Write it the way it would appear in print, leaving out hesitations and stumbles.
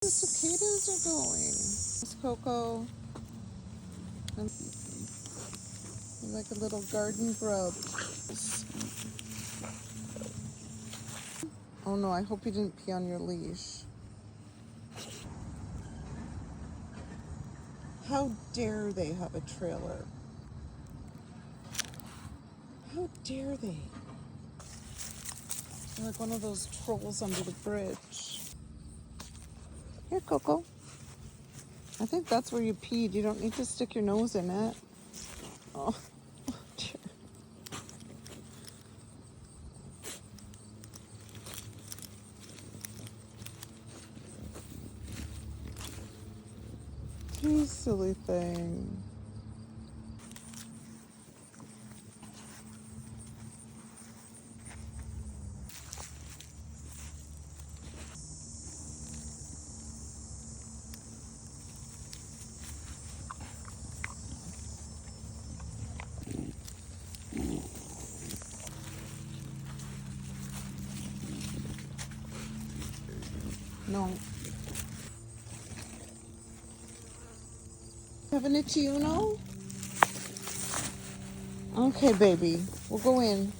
The cicadas are going. It's Coco. And like a little garden grub. Oh no, I hope you didn't pee on your leash. How dare they have a trailer? How dare they? They're like one of those trolls under the bridge. Here, Coco. I think that's where you peed. You don't need to stick your nose in it. Oh, dear. You silly thing. No. Have an itchy Uno? Okay, baby. We'll go in.